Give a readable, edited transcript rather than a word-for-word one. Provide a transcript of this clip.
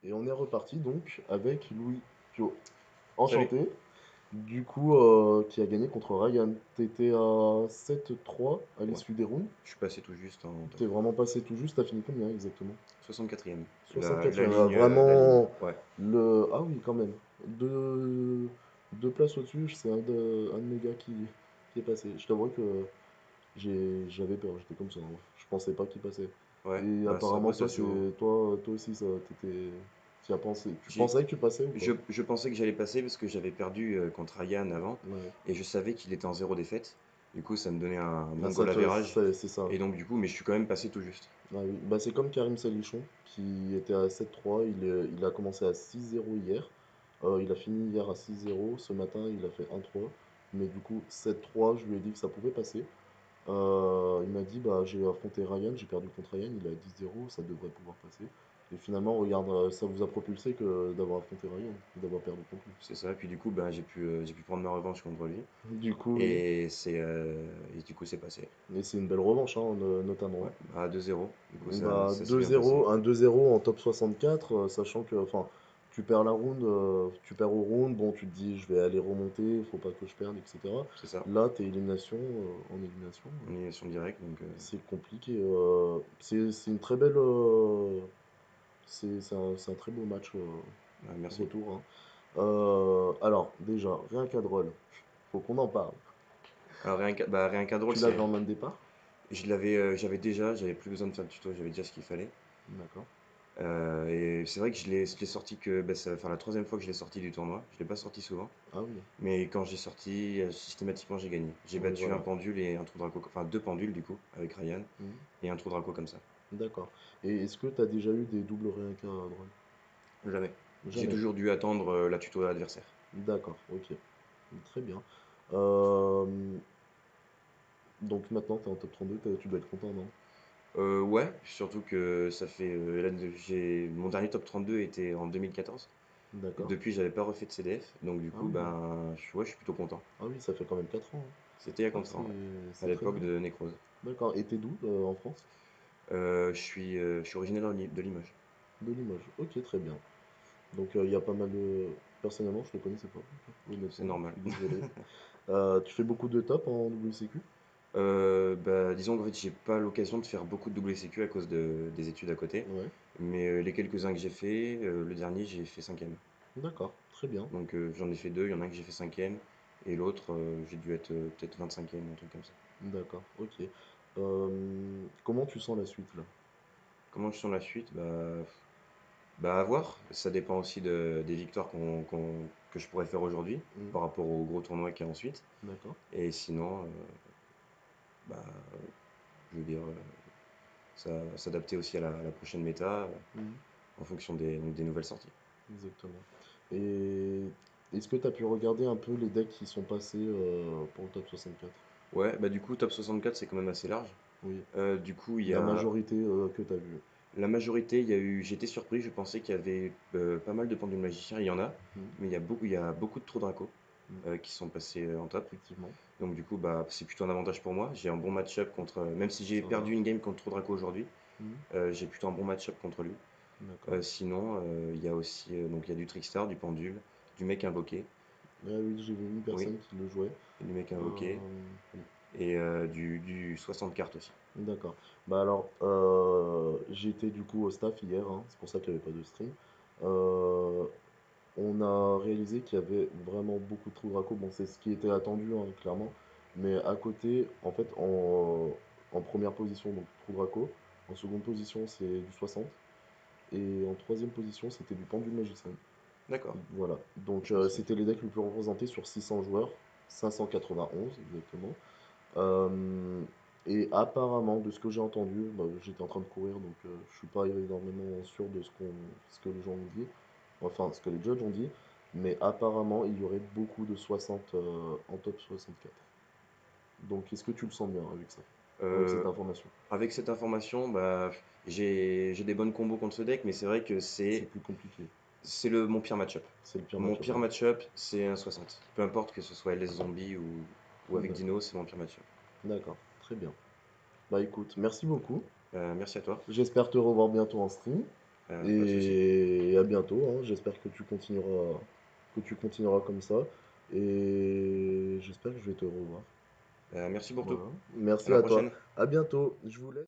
Et on est reparti donc avec Louis Pio. Salut. Enchanté. Du coup, qui a gagné contre Ryan. T'étais à 7-3 à Ouais, l'issue des rounds. je suis passé tout juste en top. T'es vraiment passé tout juste, t'as fini combien exactement? 64e. La 64e, ligne, la ligne. vraiment Ouais. le. Ah oui, quand même. Deux places au-dessus, c'est un de mes gars qui est passé. Je t'avoue que j'avais peur, j'étais comme ça, hein. Je pensais pas qu'il passait. Ouais. Et Bah, apparemment, après, ça toi, se joue. toi aussi, ça, t'y as pensé. Tu J'ai, pensais que tu passais ou pas? je pensais que j'allais passer parce que j'avais perdu contre Ryan avant. Ouais. Et je savais qu'il était en zéro défaite. Du coup, ça me donnait un Ah, bon goal average. c'est ça. Et donc, du coup, mais je suis quand même passé tout juste. Ah oui. Bah, c'est comme Karim Salichon qui était à 7-3. Il a commencé à 6-0 hier. Il a fini hier à 6-0. Ce matin, il a fait 1-3. Mais du coup, 7-3, je lui ai dit que ça pouvait passer. Il m'a dit, bah, j'ai affronté Ryan, j'ai perdu contre Ryan, il a 10-0, ça devrait pouvoir passer. Et finalement, regarde, ça vous a propulsé que d'avoir affronté Ryan et d'avoir perdu contre lui. C'est ça. Et puis, du coup, ben, j'ai pu prendre ma revanche contre lui. Du coup, oui. Et du coup, c'est passé. Et c'est une belle revanche, hein, Ouais. notamment. À 2-0. Du coup, Bah, ça s'est bien passé. 2-0, un 2-0 en top 64, sachant que, enfin, tu perds la round, tu perds au round, bon, tu te dis, je vais aller remonter, faut pas que je perde, etc. C'est ça. Là, t'es élimination, en élimination, Élimination directe. Donc, c'est compliqué. C'est une très belle, c'est un très beau match, merci. retour, hein. Alors, déjà, rien qu'à Drôle, faut qu'on en parle. Alors, rien qu'à drôle, Tu c'est. l'avais en main de départ? J'avais plus besoin de faire le tuto, j'avais déjà ce qu'il fallait. D'accord. Et c'est vrai que je l'ai sorti que. Bah, ça va faire la troisième fois que je l'ai sorti du tournoi. Je l'ai pas sorti souvent. Ah oui, Mais quand j'ai sorti, systématiquement, j'ai gagné. J'ai oui, battu un voilà. pendule et un trou draco. Enfin, deux pendules, du coup, avec Ryan. Mhm. Et un trou draco comme ça. D'accord. Et est-ce que tu as déjà eu des doubles réincarts à Drôle? Jamais. J'ai Jamais. toujours dû attendre la tuto de l'adversaire. D'accord, ok. Très bien. Euh, donc maintenant, tu es en top 32, tu dois être content, non? Ouais, surtout que ça fait. Mon dernier top 32 était en 2014. Et D'accord. depuis, j'avais pas refait de CDF. Donc, du Ah coup, oui, ben, ouais, je suis plutôt content. ah oui, ça fait quand même 4 ans, hein. C'était il y a Ah, contre ouais. À c'est très l'époque bien. de Necrose. D'accord. Et t'es d'où, en France? Je suis originaire de Limoges. De Limoges. Ok, très bien. Donc il y a pas mal de. Personnellement, je te connaissais pas, C'est honnêtement, je normal. suis désolé. Tu fais beaucoup de top en WCQ? Bah, disons qu'en fait, j'ai pas l'occasion de faire beaucoup de WCQ à cause des études à côté. Ouais. Mais les quelques-uns que j'ai fait, le dernier, j'ai fait cinquième. D'accord, très bien. Donc j'en ai fait deux, il y en a un que j'ai fait cinquième. Et l'autre, j'ai dû être peut-être 25e, un truc comme ça. D'accord, ok. Comment tu sens la suite là? Comment je sens la suite? Bah à voir. Ça dépend aussi des victoires que je pourrais faire aujourd'hui Hmm. par rapport au gros tournoi qu'il y a ensuite. D'accord. Et sinon, bah, je veux dire, s'adapter aussi à la prochaine méta Hmm. en fonction donc des nouvelles sorties. Exactement. Et est-ce que tu as pu regarder un peu les decks qui sont passés pour le top 64? Ouais, bah du coup, top 64, c'est quand même assez large. Oui, Du coup, il y la a majorité que tu as vue. la majorité, il y a eu, j'étais surpris, je pensais qu'il y avait pas mal de pendules magiciens, il y en a, Hmm. mais il y a beaucoup de trous Draco Hmm. qui sont passés en top. Effectivement, Donc du coup, bah, c'est plutôt un avantage pour moi. J'ai un bon match-up contre, même si j'ai ça va. perdu une game contre trou Draco aujourd'hui, Hmm. j'ai plutôt un bon match-up contre lui. D'accord. Sinon, il y a aussi, donc il y a du Trickstar, du pendule, du mec invoqué, Ah oui, j'ai vu une oui, personne qui le jouait. du mec invoqué, Oui. et du 60 cartes aussi. D'accord. Bah alors, j'étais du coup au staff hier, hein, c'est pour ça qu'il n'y avait pas de stream. Euh, on a réalisé qu'il y avait vraiment beaucoup de trous Draco. Bon, c'est ce qui était attendu, hein, clairement. Mais à côté, en fait, en première position, donc trou Draco. En seconde position, c'est du 60. Et en troisième position, c'était du pendule magicien. D'accord, Voilà. Donc, je pensais. c'était les decks les plus représentés sur 600 joueurs. 591 exactement. Euh, et apparemment, de ce que j'ai entendu, bah, j'étais en train de courir, donc je suis pas énormément sûr de ce que les gens ont dit, enfin ce que les judges ont dit, mais apparemment il y aurait beaucoup de 60 en top 64. Donc est-ce que tu le sens bien avec ça, avec cette Euh, information? Avec cette information, bah, j'ai des bonnes combos contre ce deck, mais c'est vrai que C'est plus compliqué, c'est mon pire match-up. c'est le pire Mon match-up, pire hein. match-up, c'est un 60. Peu importe que ce soit LS Zombie ou avec D'accord, Dino, c'est mon pire match-up. d'accord, très bien. Bah écoute, merci beaucoup. Merci à toi. J'espère te revoir bientôt en stream Pas de souci. et à bientôt, hein. J'espère que tu continueras comme ça. Et j'espère que je vais te revoir. Merci pour tout. Voilà. À Merci la à toi. prochaine. À bientôt. Je vous laisse.